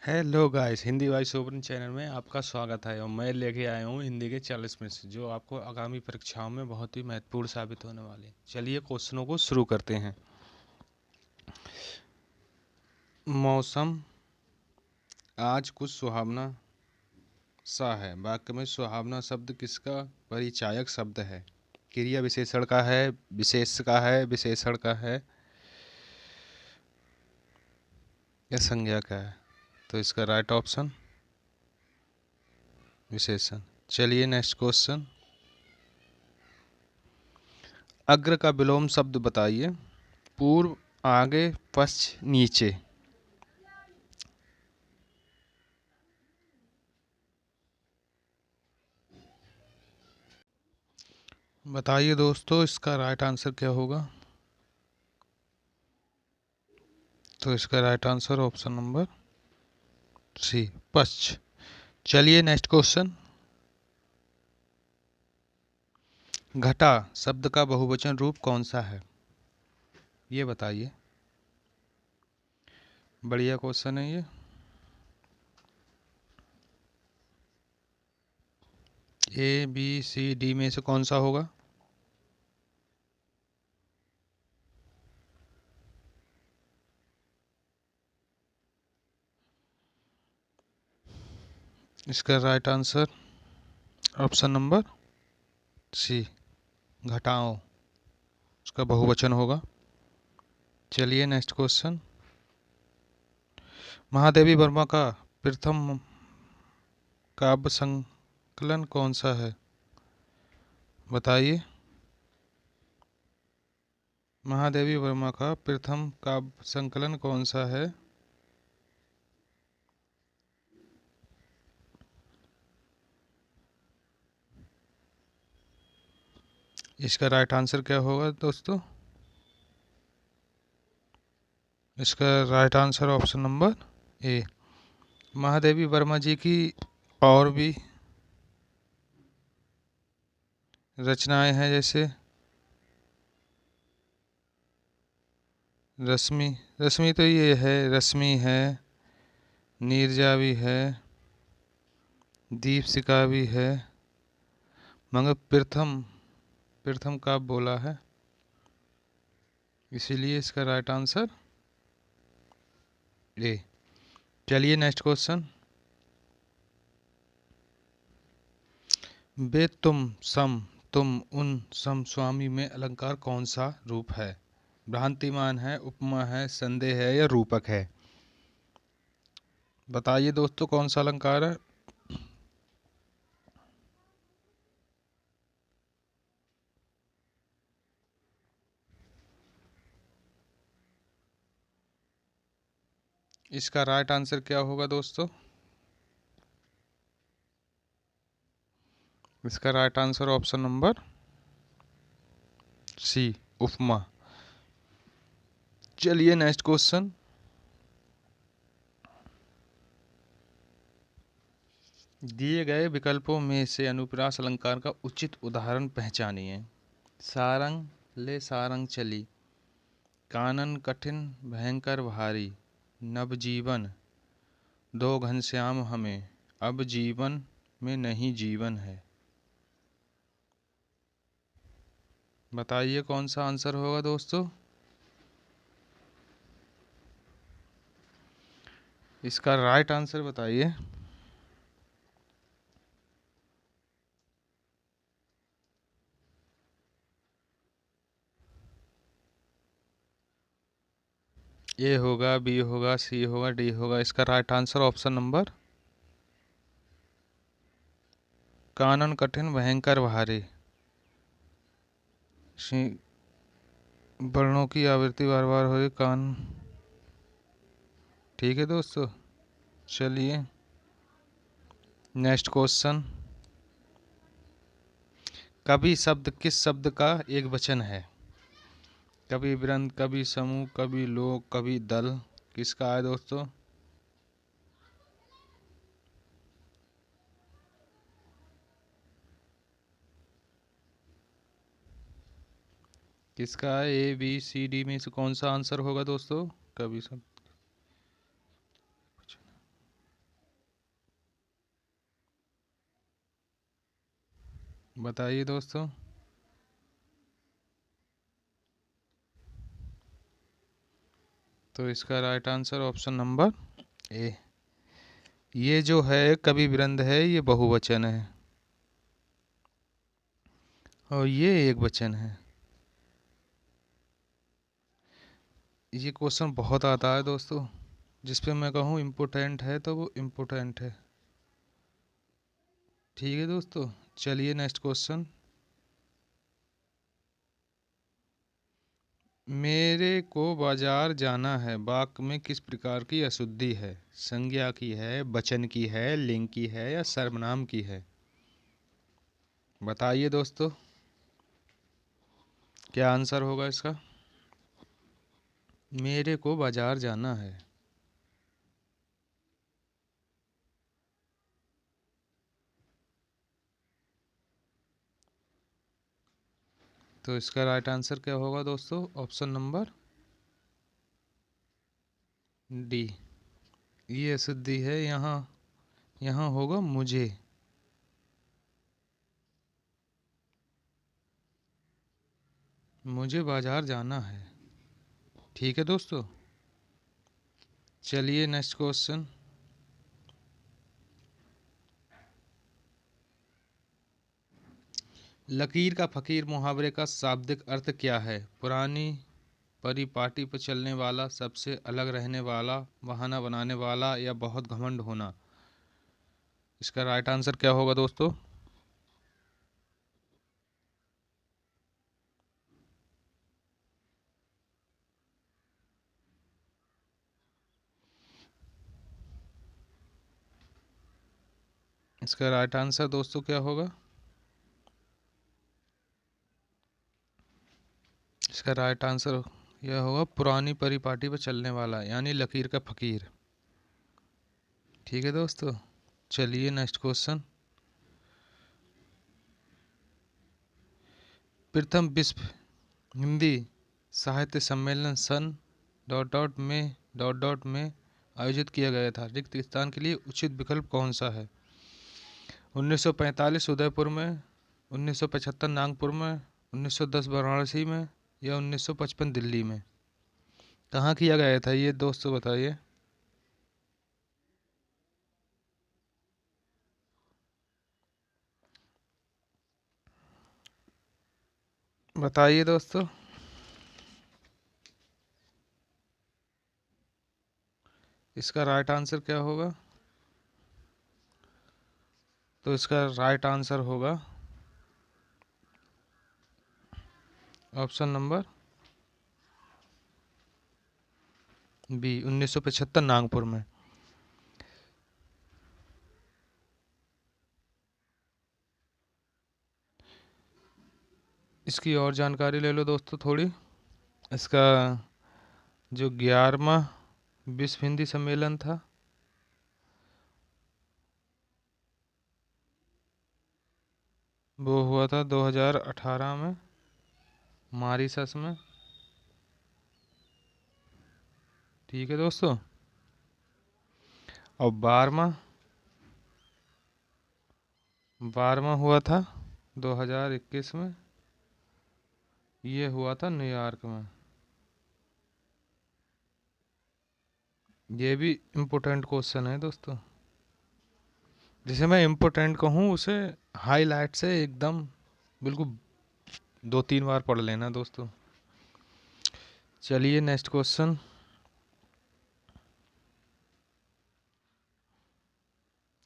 Hello guys, Hindi voice over channel में आपका स्वागत है और मैं लेके आया हूँ हिंदी के 40 मिनट जो आपको आगामी परीक्षाओं में बहुत ही महत्वपूर्ण साबित होने वाले हैं। चलिए क्वेश्चनों को शुरू करते हैं। मौसम आज कुछ सुहावना सा है। वाक्य में सुहावना शब्द किसका परिचायक शब्द है? क्रिया विशेषण का है, विशेष का है, विशेषण का है या संज्ञा का है? तो इसका राइट ऑप्शन विशेषण। चलिए नेक्स्ट क्वेश्चन। अग्र का विलोम शब्द बताइए। पूर्व, आगे, पश्च, नीचे। बताइए दोस्तों, इसका राइट आंसर क्या होगा? तो इसका right answer option number C, पश्च। चलिए नेक्स्ट क्वेश्चन। घटा शब्द का बहुवचन रूप कौन सा है? ये बताइए। बढ़िया क्वेश्चन है ये। ए बी सी डी में से कौन सा होगा? इसका right answer option number C, घटाओ उसका बहुवचन होगा। चलिए नेक्स्ट क्वेश्चन। महादेवी वर्मा का प्रथम काव्य संकलन कौन सा है? बताइए। महादेवी वर्मा का प्रथम काव्य संकलन कौन सा है? इसका राइट आंसर क्या होगा दोस्तों? इसका right answer option number A. Mahadevi Varma ji की और भी रचनाएं हैं, जैसे रश्मि। रश्मि तो ये है, रश्मि है, नीरजा भी है, दीपशिखा भी है, मगर प्रथम प्रथम का बोला है, इसीलिए इसका राइट आंसर ए। चलिए नेक्स्ट क्वेश्चन। वे तुम सम तुम उन सम स्वामी में अलंकार कौन सा रूप है? भ्रांतिमान है, उपमा है, संदेह है या रूपक है? बताइए दोस्तों, कौन सा अलंकार है? इसका राइट आंसर क्या होगा दोस्तों? इसका right answer option number C, उपमा। चलिए नेक्स्ट क्वेश्चन। दिए गए विकल्पों में से अनुप्रास अलंकार का उचित उदाहरण पहचानिए। सारंग ले सारंग चली, कानन कठिन भयंकर भारी, नवजीवन दो घनश्याम हमें, अब जीवन में नहीं जीवन है। बताइए कौन सा आंसर होगा दोस्तों? इसका राइट आंसर बताइए। ए होगा, बी होगा, सी होगा, डी होगा? इसका राइट आंसर ऑप्शन नंबर कानन कठिन भयंकर भारी। वर्णों की आवृत्ति बार बार हो रही, कान। ठीक है दोस्तों। चलिए नेक्स्ट क्वेश्चन। कवि शब्द किस शब्द का एक वचन है? कवि वृंद, कवि समूह, कवि लोक, कवि दल, किसका है दोस्तों? किसका है? ए बी सी डी में से कौन सा आंसर होगा दोस्तों? कवि शब्द। बताइए दोस्तों। तो इसका राइट आंसर ऑप्शन नंबर ए। ये जो है कवि वृंद है, ये बहुवचन है और ये एक वचन है। ये क्वेश्चन बहुत आता है दोस्तों, जिस पे मैं कहूँ इम्पोर्टेंट है तो वो इम्पोर्टेंट है। ठीक है दोस्तों, चलिए नेक्स्ट क्वेश्चन। मेरे को बाजार जाना है वाक्य में किस प्रकार की अशुद्धि है? संज्ञा की है, वचन की है, लिंग की है या सर्वनाम की है? बताइए दोस्तों, क्या आंसर होगा इसका? मेरे को बाजार जाना है। तो इसका राइट आंसर क्या होगा दोस्तों? Option number D. ये अशुद्धि है, यहाँ यहाँ होगा मुझे। मुझे बाजार जाना है। ठीक है दोस्तों, चलिए नेक्स्ट क्वेश्चन। लकीर का फकीर मुहावरे का शाब्दिक अर्थ क्या है? पुरानी परिपाटी पर चलने वाला, सबसे अलग रहने वाला, बहाना बनाने वाला या बहुत घमंड होना? इसका राइट आंसर क्या होगा दोस्तों? इसका राइट आंसर दोस्तों क्या होगा? इसका राइट आंसर यह होगा पुरानी परिपाटी पर चलने वाला, यानी लकीर का फकीर। ठीक है दोस्तों, चलिए नेक्स्ट क्वेश्चन। प्रथम विश्व हिंदी साहित्य सम्मेलन सन में आयोजित किया गया था। रिक्त स्थान के लिए उचित विकल्प कौन सा है? 1945 उदयपुर में, 1975 नागपुर में, 1910 वाराणसी में या 1955 दिल्ली में? कहाँ किया गया था ये दोस्तों, बताइए। बताइए दोस्तों। इसका राइट आंसर क्या होगा? तो इसका राइट आंसर होगा ऑप्शन नंबर बी, 1975 नागपुर में। इसकी और जानकारी ले लो दोस्तों थोड़ी। इसका जो 11वां विश्व हिंदी सम्मेलन था, वो हुआ था 2018 में मॉरिशस में। ठीक है दोस्तों, और 12वां हुआ था 2021 में। ये हुआ था न्यूयॉर्क में। ये भी इम्पोर्टेंट क्वेश्चन है दोस्तों। जिसे मैं इम्पोर्टेंट कहूँ उसे हाईलाइट से एकदम बिल्कुल 2-3 बार पढ़ लेना दोस्तों। चलिए नेक्स्ट क्वेश्चन।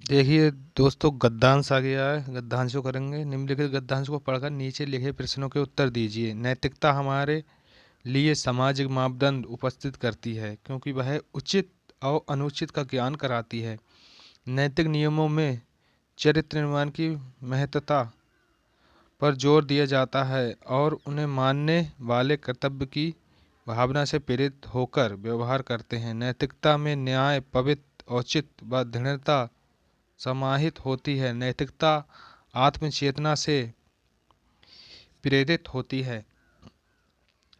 देखिए दोस्तों, गद्यांश आ गया है, गद्यांश को करेंगे। निम्नलिखित गद्यांश को पढ़कर नीचे लिखे प्रश्नों के उत्तर दीजिए। नैतिकता हमारे लिए सामाजिक मापदंड उपस्थित करती है क्योंकि वह उचित और अनुचित का ज्ञान कराती है। नैतिक नियमों में चरित्र निर्माण की महत्ता पर जोर दिया जाता है और उन्हें मानने वाले कर्तव्य की भावना से प्रेरित होकर व्यवहार करते हैं। नैतिकता में न्याय, पवित्र, औचित्य व दृढ़ता समाहित होती है। नैतिकता आत्मचेतना से प्रेरित होती है।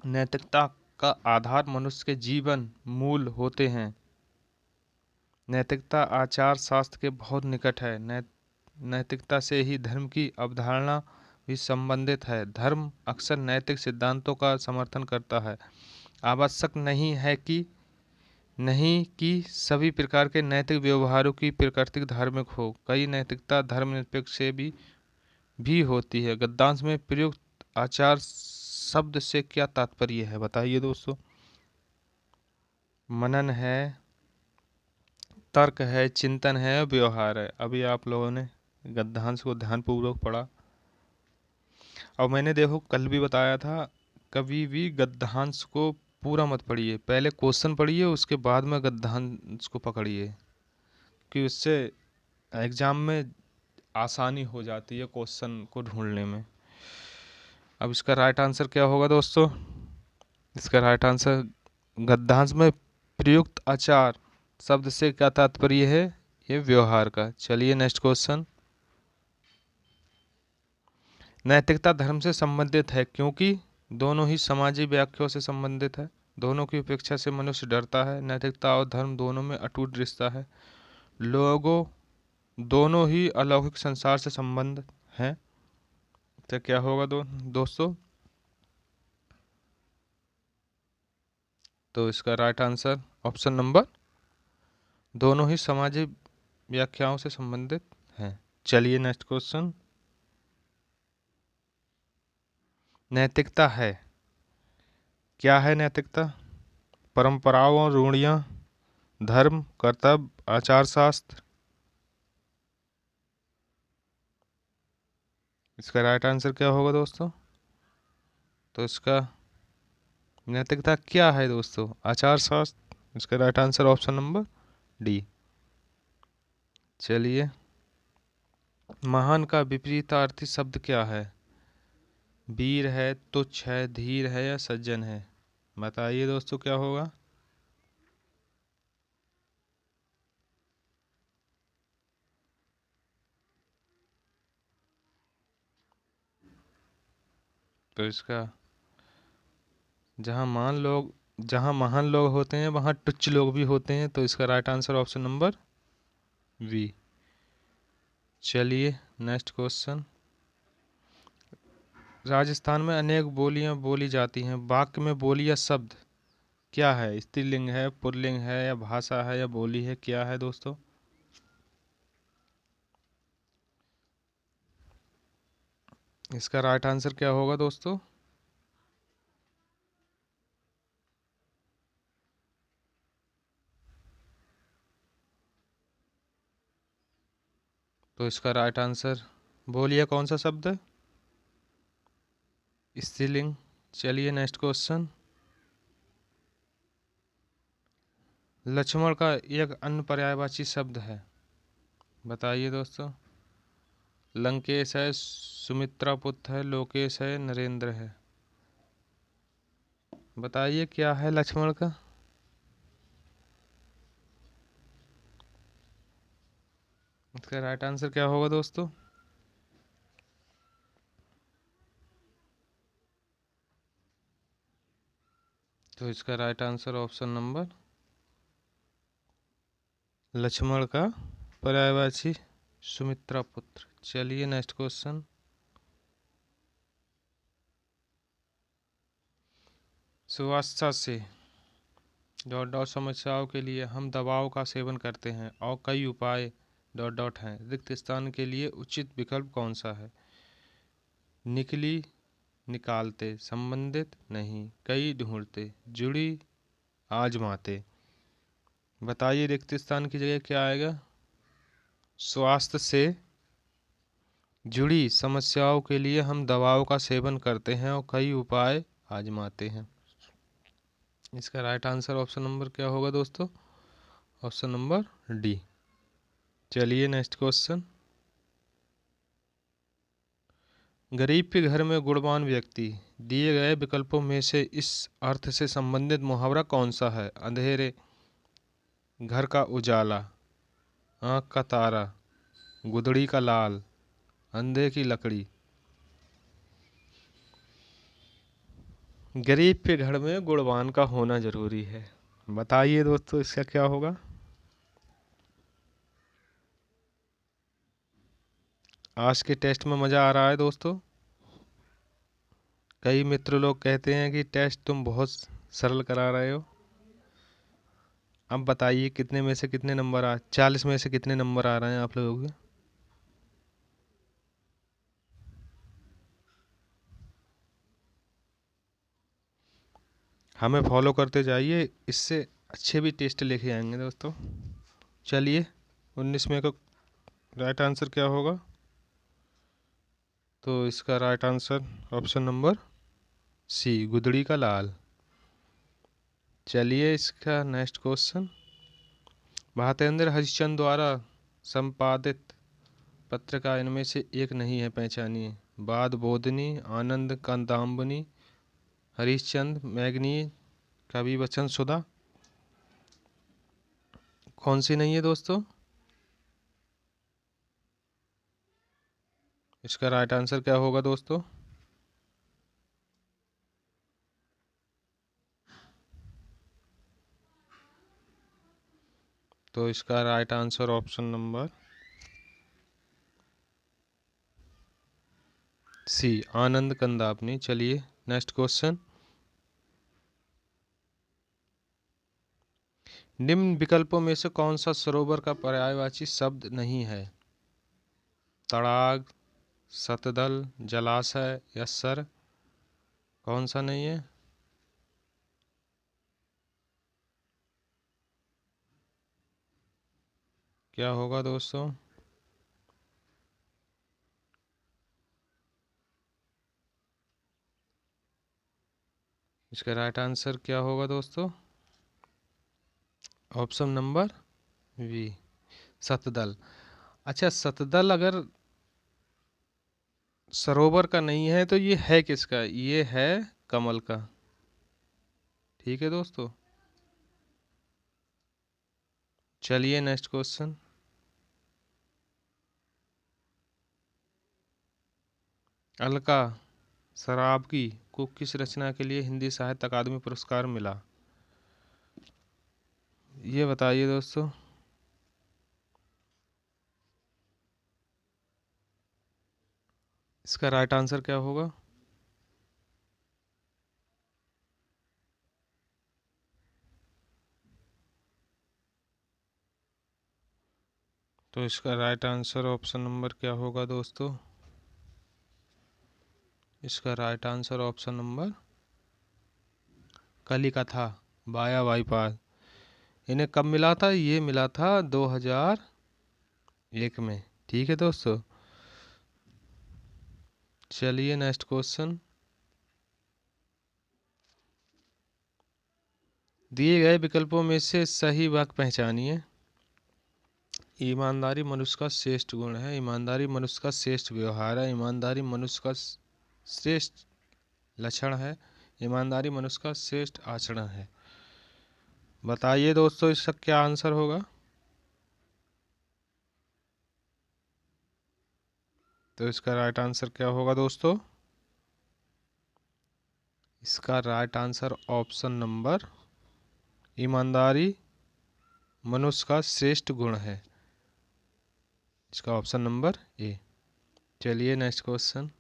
नैतिकता का आधार मनुष्य के जीवन मूल होते हैं। नैतिकता आचार शास्त्र के बहुत निकट है। नैतिकता से ही धर्म की अवधारणा भी संबंधित है। धर्म अक्सर नैतिक सिद्धांतों का समर्थन करता है। आवश्यक नहीं कि सभी प्रकार के नैतिक व्यवहारों की प्रकृति धार्मिक हो। कई नैतिकता धर्मनिरपेक्ष से भी होती है। गद्यांश में प्रयुक्त आचार शब्द से क्या तात्पर्य है, बताइए दोस्तों। मनन है, तर्क है, चिंतन है, व्यवहार है। अभी आप लोगों ने गद्यांश को ध्यानपूर्वक पढ़ा और मैंने देखो कल भी बताया था, कभी भी गद्यांश को पूरा मत पढ़िए, पहले क्वेश्चन पढ़िए उसके बाद में गद्यांश को पकड़िए, कि उससे एग्जाम में आसानी हो जाती है क्वेश्चन को ढूंढने में। अब इसका राइट आंसर क्या होगा दोस्तों? इसका राइट आंसर, गद्यांश में प्रयुक्त आचार शब्द से क्या तात्पर्य है? ये व्यवहार का। चलिए नेक्स्ट क्वेश्चन। नैतिकता धर्म से संबंधित है क्योंकि दोनों ही सामाजिक व्याख्याओं से संबंधित है। दोनों की उपेक्षा से मनुष्य डरता है। नैतिकता और धर्म दोनों में अटूट रिश्ता है। लोगों दोनों ही अलौकिक संसार से संबंध हैं। तो क्या होगा दोस्तों? तो इसका राइट आंसर ऑप्शन नंबर, दोनों ही सामाजिक व्याख्याओं से संबंधित हैं। चलिए नेक्स्ट क्वेश्चन। नैतिकता है, क्या है नैतिकता? परंपराओं और रूढ़ियां, धर्म, कर्तव्य, आचार शास्त्र। इसका राइट आंसर क्या होगा दोस्तों? तो इसका नैतिकता क्या है दोस्तों? आचार शास्त्र। इसका right answer option number D. चलिए, महान का विपरीतार्थी शब्द क्या है? वीर है, तुच्छ है, धीर है या सज्जन है? बताइए दोस्तों क्या होगा? तो इसका, जहाँ महान लोग होते हैं वहाँ तुच्छ लोग भी होते हैं, तो इसका right answer option number B. चलिए नेक्स्ट क्वेश्चन। राजस्थान में अनेक बोलियां बोली जाती हैं। वाक्य में बोली या शब्द क्या है? स्त्रीलिंग है, पुल्लिंग है या भाषा है या बोली है? क्या है दोस्तों? इसका राइट आंसर क्या होगा दोस्तों? तो इसका राइट आंसर, बोलिए कौन सा शब्द है? स्त्रीलिंग। चलिए नेक्स्ट क्वेश्चन। लक्ष्मण का एक अन्य पर्यायवाची शब्द है, बताइए दोस्तों। लंकेश है, सुमित्रा पुत्र है, लोकेश है, नरेंद्र है। बताइए क्या है लक्ष्मण का? इसका राइट आंसर क्या होगा दोस्तों? तो इसका right answer option number, Lakshman का पर्यायवाची सुमित्रा पुत्र। चलिए नेक्स्ट क्वेश्चन। स्वास्थ्य से डॉट डॉट समस्याओं के लिए हम दवाओं का सेवन करते हैं और कई उपाय डॉट डॉट हैं। रिक्त स्थान के लिए उचित विकल्प कौन सा है? निकली, निकालते, संबंधित, नहीं, कई, ढूंढते, जुड़ी, आजमाते। बताइए रिक्त स्थान की जगह क्या आएगा? स्वास्थ्य से जुड़ी समस्याओं के लिए हम दवाओं का सेवन करते हैं और कई उपाय आजमाते हैं। इसका राइट आंसर ऑप्शन नंबर क्या होगा दोस्तों? Option number D. चलिए नेक्स्ट क्वेश्चन। गरीब के घर में गुणवान व्यक्ति, दिए गए विकल्पों में से इस अर्थ से संबंधित मुहावरा कौन सा है? अंधेरे, घर का उजाला, आँख का तारा, गुदड़ी का लाल, अंधे की लकड़ी। गरीब के घर में गुणवान का होना जरूरी है। बताइए दोस्तों इसका क्या होगा? आज के टेस्ट में मज़ा आ रहा है दोस्तों? कई मित्र लोग कहते हैं कि टेस्ट तुम बहुत सरल करा रहे हो। अब बताइए कितने में से कितने नंबर 40 में से कितने नंबर आ रहे हैं आप लोगों के। हमें फॉलो करते जाइए, इससे अच्छे भी टेस्ट लेके आएंगे दोस्तों। चलिए, 19 में का राइट आंसर क्या होगा? तो इसका right answer option number C, गुदड़ी का लाल। चलिए, इसका नेक्स्ट क्वेश्चन। भारतेंद्र हरिश्चंद्र द्वारा संपादित पत्रिका इनमें से एक नहीं है, पहचानिए। वाद बोधनी, आनंद कांदामनी, हरिश्चंद्र, मैगनी, कवि वचन सुधा। कौन सी नहीं है दोस्तों? इसका राइट आंसर क्या होगा दोस्तों? तो इसका right answer option number C, आनंद कंदापनी। चलिए, नेक्स्ट क्वेश्चन। निम्न विकल्पों में से कौन सा सरोवर का पर्यायवाची शब्द नहीं है? तड़ाग, सतदल, जलाशय, यस्सर। कौन सा नहीं है? क्या होगा दोस्तों? इसका राइट आंसर क्या होगा दोस्तों? ऑप्शन नंबर बी, सतदल। अच्छा, सतदल अगर सरोवर का नहीं है तो ये है किसका? ये है कमल का। ठीक है दोस्तों। चलिए, नेक्स्ट क्वेश्चन। अलका सराबगी को किस रचना के लिए हिंदी साहित्य अकादमी पुरस्कार मिला? ये बताइए दोस्तों। इसका राइट आंसर क्या होगा? तो इसका राइट आंसर ऑप्शन नंबर क्या होगा दोस्तों? इसका राइट आंसर ऑप्शन नंबर कलिका था, बाया बाईपास। इन्हें कब मिला था? ये मिला था 2001 में। ठीक है दोस्तों। चलिए, नेक्स्ट क्वेश्चन। दिए गए विकल्पों में से सही वाक्य पहचानिए। ईमानदारी मनुष्य का श्रेष्ठ गुण है, ईमानदारी मनुष्य का श्रेष्ठ व्यवहार है, ईमानदारी मनुष्य का श्रेष्ठ लक्षण है, ईमानदारी मनुष्य का श्रेष्ठ आचरण है। बताइए दोस्तों, इसका क्या आंसर होगा? तो इसका राइट आंसर क्या होगा दोस्तों? इसका राइट आंसर ऑप्शन नंबर ईमानदारी मनुष्य का श्रेष्ठ गुण है। इसका ऑप्शन नंबर ए। चलिए, नेक्स्ट क्वेश्चन।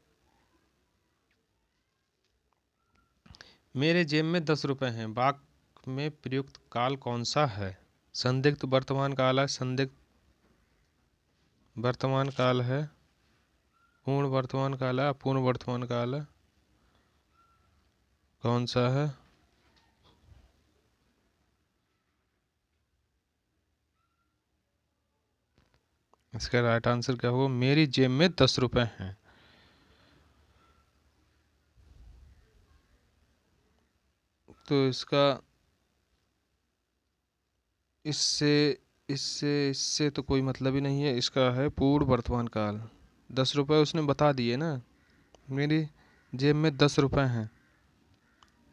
मेरे जेब में 10 रुपए हैं, वाक्य में प्रयुक्त काल कौन सा है? संदिग्ध वर्तमान काल है, संदिग्ध वर्तमान काल है, पूर्ण वर्तमान काल है, अपूर्ण वर्तमान काल है। कौन सा है? इसका राइट आंसर क्या होगा? मेरी जेब में 10 रुपए हैं। तो इसका इससे इससे इससे तो कोई मतलब ही नहीं है। इसका है पूर्ण वर्तमान काल। 10 रुपए उसने बता दिए ना। मेरी जेब में 10 रुपए हैं।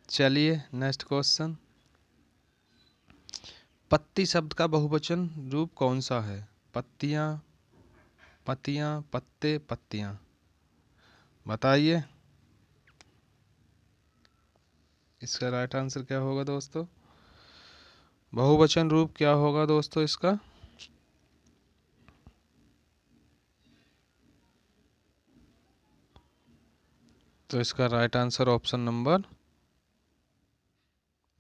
चलिए, नेक्स्ट क्वेश्चन। पत्ती शब्द का बहुवचन रूप कौन सा है? पत्तियां, पत्तियां, पत्ते, पत्तियां। बताइए, इसका राइट आंसर क्या होगा दोस्तों? बहुवचन रूप क्या होगा दोस्तों इसका? तो इसका right answer option number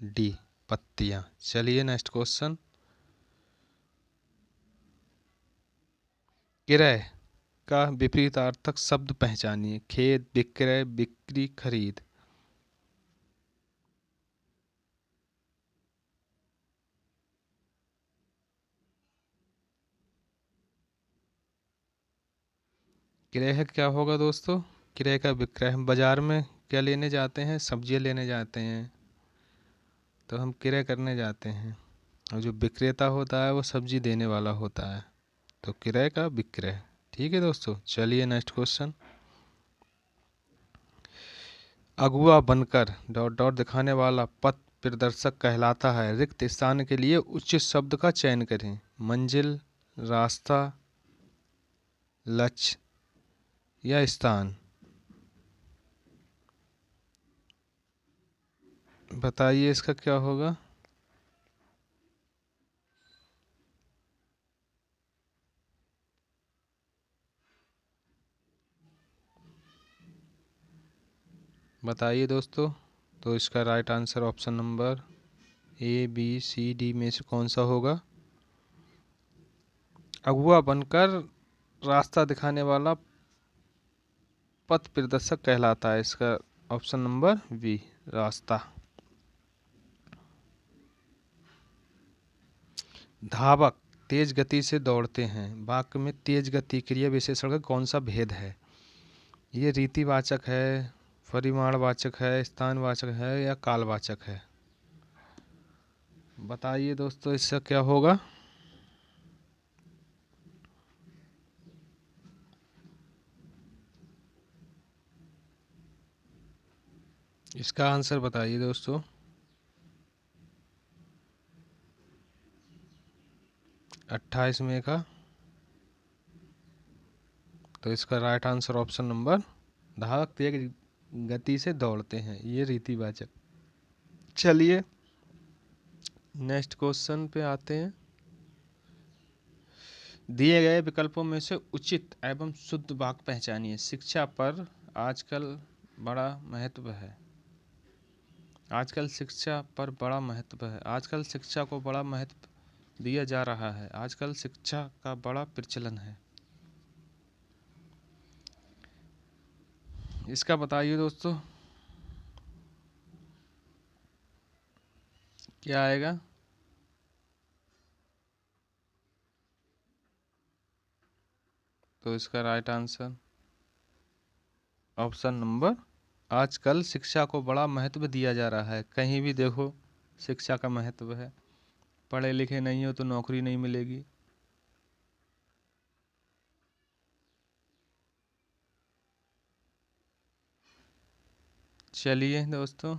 D, पत्तियां। चलिए नेक्स्ट क्वेश्चन। क्रय का विपरीतार्थक शब्द पहचानिए। खेद, विक्रय, बिक्री, खरीद। क्रय क्या होगा दोस्तों? क्रय का विक्रय। हम बाजार में क्या लेने जाते हैं? सब्जियां लेने जाते हैं, तो हम क्रय करने जाते हैं। और जो विक्रेता होता है वो सब्जी देने वाला होता है। तो क्रय का विक्रय। ठीक है दोस्तों, चलिए नेक्स्ट क्वेश्चन। अगुआ बनकर डॉट डॉट दिखाने वाला पथ प्रदर्शक कहलाता है। रिक्त स्थान के लिए उचित शब्द का चयन करें। मंजिल, रास्ता, लक्ष्य या स्थान। बताइए इसका क्या होगा? बताइए दोस्तों। तो इसका right answer option number A, B, C, D में से कौन सा होगा? अगुआ बनकर रास्ता दिखाने वाला पथ प्रदर्शक कहलाता है। इसका ऑप्शन नंबर बी, रास्ता। धावक तेज गति से दौड़ते हैं। वाक्य में तेज गति क्रिया विशेषण का कौन सा भेद है? ये रीतिवाचक है, परिमाणवाचक है, स्थानवाचक है या कालवाचक है? बताइए दोस्तों इसका क्या होगा? इसका आंसर बताइए दोस्तों। 28 में का। तो इसका राइट आंसर ऑप्शन नंबर, धावक तेज गति से दौड़ते हैं, ये रीतिवाचक। चलिए नेक्स्ट क्वेश्चन पे आते हैं। दिए गए विकल्पों में से उचित एवं शुद्ध वाक्य पहचानिए। शिक्षा पर आजकल बड़ा महत्व है। आजकल शिक्षा पर बड़ा महत्व है। आजकल शिक्षा को बड़ा महत्व दिया जा रहा है। आजकल शिक्षा का बड़ा प्रचलन है। इसका बताइए दोस्तों क्या आएगा? तो इसका राइट आंसर ऑप्शन नंबर, आजकल शिक्षा को बड़ा महत्व दिया जा रहा है। कहीं भी देखो शिक्षा का महत्व है। पढ़े लिखे नहीं हो तो नौकरी नहीं मिलेगी। चलिए दोस्तों,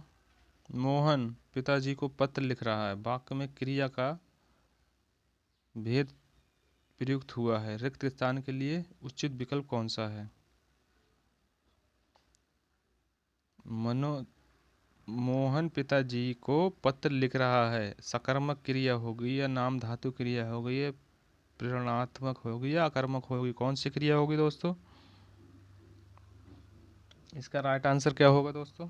मोहन पिताजी को पत्र लिख रहा है। वाक्य में क्रिया का भेद प्रयुक्त हुआ है। रिक्त स्थान के लिए उचित विकल्प कौन सा है? मनो मोहन पिताजी को पत्र लिख रहा है। सकर्मक क्रिया होगी या नाम धातु क्रिया होगी या प्रेरणात्मक होगी या आकर्मक होगी? कौन सी क्रिया होगी दोस्तों? इसका राइट आंसर क्या होगा दोस्तों?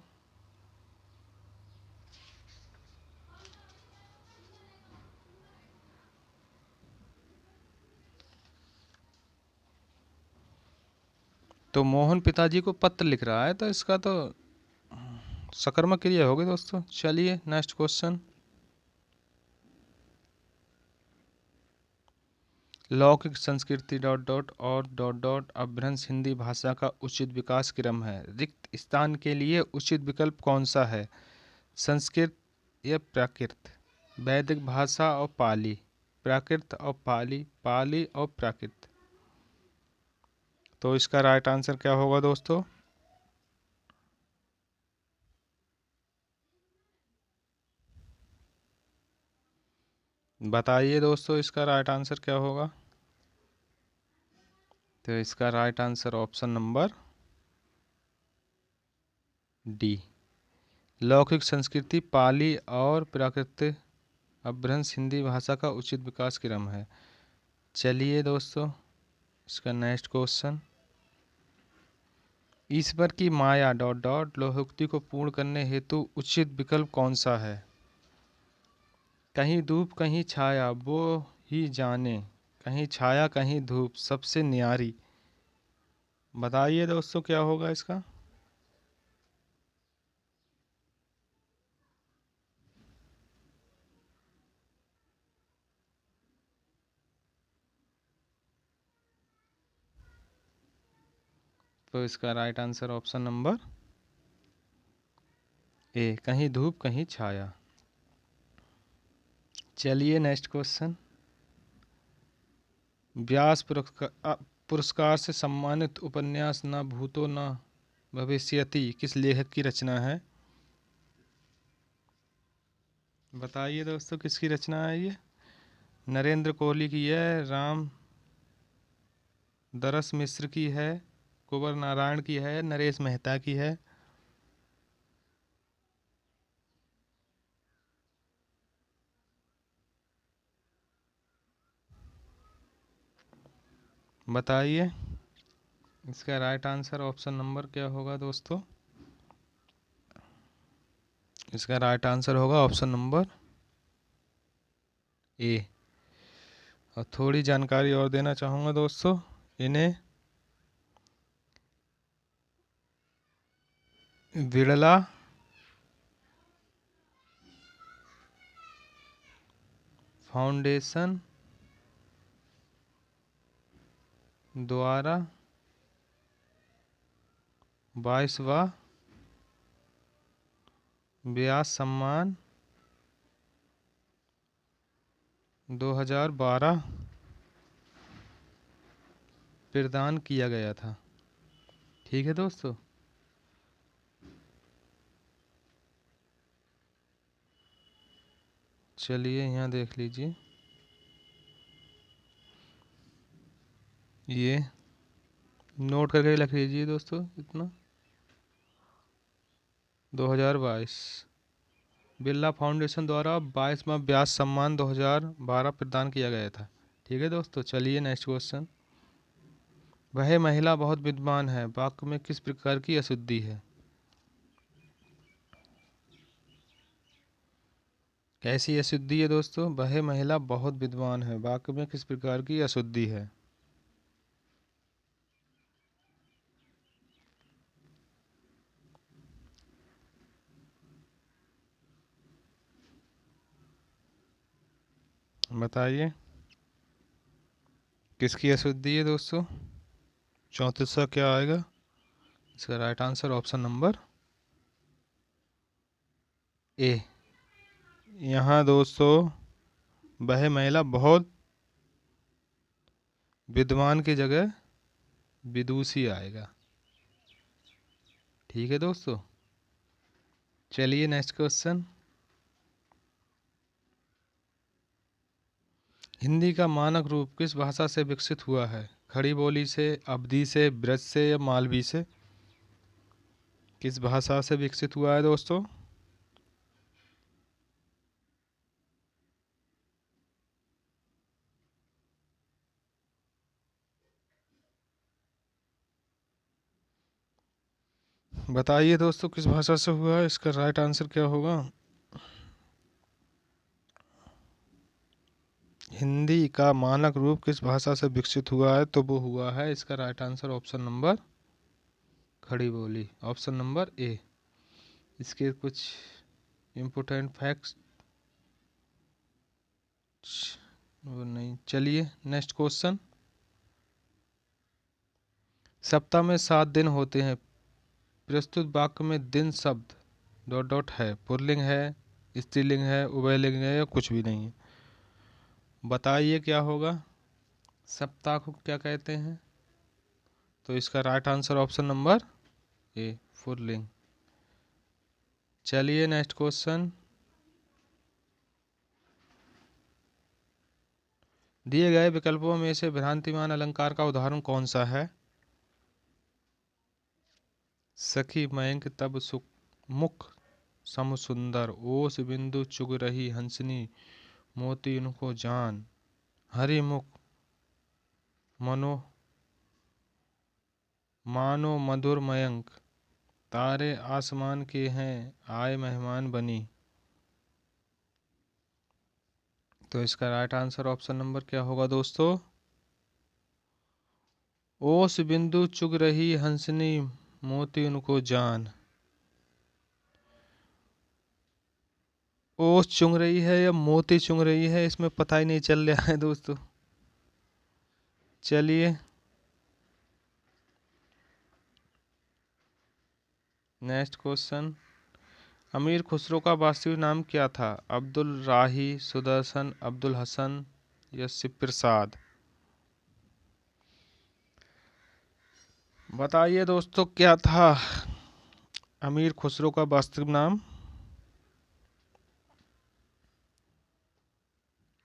तो मोहन पिताजी को पत्र लिख रहा है, तो इसका तो सकर्मक क्रिया होगी दोस्तों। चलिए नेक्स्ट क्वेश्चन। लौकिक संस्कृति डॉट डॉट और डॉट डॉट अपभ्रंश हिंदी भाषा का उचित विकास क्रम है। रिक्त स्थान के लिए उचित विकल्प कौन सा है? संस्कृत या प्राकृत? वैदिक भाषा और पाली? प्राकृत और पाली? पाली और प्राकृत? तो इसका राइट आंसर क्या होगा दोस्तों? बताइए दोस्तों इसका राइट आंसर क्या होगा? तो इसका right answer option number D, लौकिक संस्कृति पाली और प्राकृत अपभ्रंश हिंदी भाषा का उचित विकास क्रम है। चलिए दोस्तों इसका नेक्स्ट क्वेश्चन। ईश्वर की माया डॉट डॉट लोकोक्ति को पूर्ण करने हेतु उचित विकल्प कौन सा है? कहीं धूप कहीं छाया वो ही जाने, कहीं छाया कहीं धूप सबसे न्यारी। बताइए दोस्तों क्या होगा इसका? तो इसका राइट आंसर ऑप्शन नंबर ए, कहीं धूप कहीं छाया। चलिए नेक्स्ट क्वेश्चन। व्यास पुरस्कार से सम्मानित उपन्यास न भूतो न भविष्यति किस लेखक की रचना है? बताइए दोस्तों किसकी रचना है ये? नरेंद्र कोहली की है, राम दरस मिश्र की है, कुंवर नारायण की है, नरेश मेहता की है। बताइए इसका राइट आंसर ऑप्शन नंबर क्या होगा दोस्तों? इसका राइट आंसर होगा ऑप्शन नंबर ए। और थोड़ी जानकारी और देना चाहूँगा दोस्तों इन्हें। बिड़ला फाउंडेशन द्वारा 22वां व्यास सम्मान 2012 प्रदान किया गया था। ठीक है दोस्तों। चलिए यहाँ देख लीजिए, ये नोट करके रख लीजिए दोस्तों इतना। 2022 बिरला फाउंडेशन द्वारा 22वां व्यास सम्मान 2012 प्रदान किया गया था। ठीक है दोस्तों। चलिए नेक्स्ट क्वेश्चन। वह महिला बहुत विद्वान है वाक्य में किस प्रकार की अशुद्धि है? कैसी अशुद्धि है दोस्तों? वह महिला बहुत विद्वान है वाक्य में किस प्रकार की अशुद्धि है? बताइए किसकी अशुद्धि है दोस्तों? 34 क्या आएगा? इसका राइट आंसर ऑप्शन नंबर ए। यहाँ दोस्तों वह महिला बहुत विद्वान की जगह विदुषी आएगा। ठीक है दोस्तों। चलिए नेक्स्ट क्वेश्चन। हिंदी का मानक रूप किस भाषा से विकसित हुआ है? खड़ी बोली से, अवधी से, ब्रज से या मालवी से? किस भाषा से विकसित हुआ है दोस्तों? बताइए दोस्तों किस भाषा से हुआ है? इसका राइट आंसर क्या होगा? हिंदी का मानक रूप किस भाषा से विकसित हुआ है? तो वो हुआ है, इसका राइट आंसर ऑप्शन नंबर खड़ी बोली, ऑप्शन नंबर ए। इसके कुछ इम्पोर्टेंट फैक्ट्स वो नहीं। चलिए नेक्स्ट क्वेश्चन। सप्ताह में 7 दिन होते हैं। प्रस्तुत वाक्य में दिन शब्द डॉट डॉट है, पुल्लिंग है, स्त्रीलिंग है, उभयलिंग है या कुछ भी नहीं है? बताइए क्या होगा? सप्ताह को क्या कहते हैं? तो इसका राइट आंसर ऑप्शन नंबर ए, पुल्लिंग। चलिए नेक्स्ट क्वेश्चन। दिए गए विकल्पों में से भ्रांतिमान अलंकार का उदाहरण कौन सा है? सखी मयंक तब सुख मुख सम सुंदर, ओस बिंदु चुग रही हंसनी, मोती उनको जान, हरि मुख मनो मानो मधुर मयंक, तारे आसमान के हैं, आए मेहमान बनी। तो इसका राइट आंसर ऑप्शन नंबर क्या होगा दोस्तों? ओस बिंदु चुग रही हंसनी, मोती उनको जान। ओस चुंग रही है या मोती चुंग रही है, इसमें पता ही नहीं चल रहा है दोस्तों। चलिए नेक्स्ट क्वेश्चन। अमीर खुसरो का वास्तविक नाम क्या था? अब्दुल राही, सुदर्शन, अब्दुल हसन या शिवप्रसाद? बताइए दोस्तों क्या था अमीर खुसरो का वास्तविक नाम?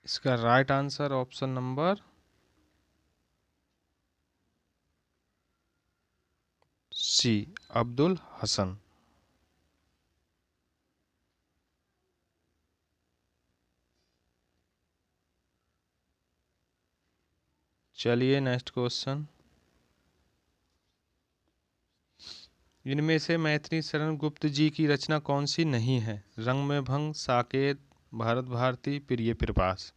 इसका right answer option number C, Abdul Hasan. चलिए नेक्स्ट क्वेश्चन। इनमें से मैथिली शरण गुप्त जी की रचना कौन सी नहीं है? रंग में भंग, साकेत, भारत भारती, प्रिय प्रकाश?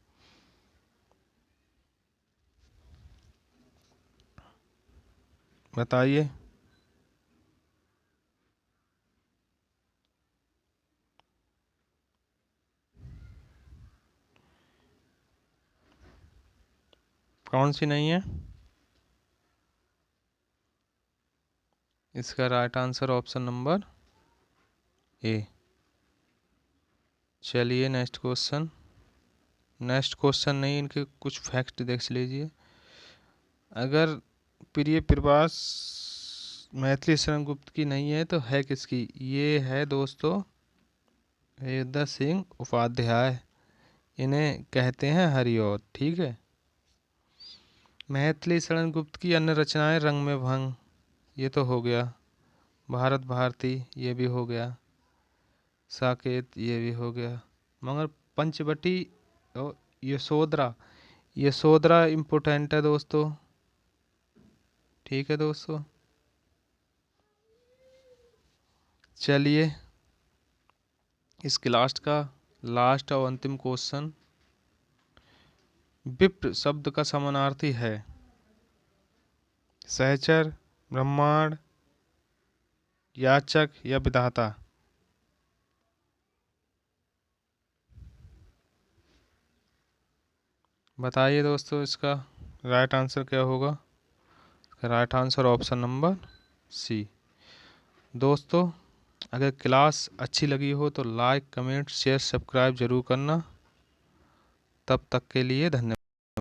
बताइए। कौन सी नहीं है? इसका राइट आंसर ऑप्शन नंबर ए। चलिए नेक्स्ट क्वेश्चन। नेक्स्ट क्वेश्चन नहीं, इनके कुछ फैक्ट देख लीजिए। अगर प्रिय प्रवास मैथिली शरण गुप्त की नहीं है तो है किसकी? ये है दोस्तों अयोध्या सिंह उपाध्याय। इन्हें कहते हैं हरिऔध। ठीक है। मैथिली शरण गुप्त की अन्य रचनाएं रंग में भंग, ये तो हो गया। भारत भारती, ये भी हो गया। साकेत, ये भी हो गया। मगर पंचवटी और यशोधरा, यशोधरा इम्पोर्टेंट है दोस्तों। ठीक है दोस्तों। चलिए इसके लास्ट और अंतिम क्वेश्चन। विप्र शब्द का समानार्थी है? सहचर, ब्रह्मांड, याचक या विधाता? बताइए दोस्तों इसका राइट आंसर क्या होगा? Right answer option number C. दोस्तों अगर क्लास अच्छी लगी हो तो लाइक, कमेंट, शेयर, सब्सक्राइब जरूर करना। तब तक के लिए धन्यवाद।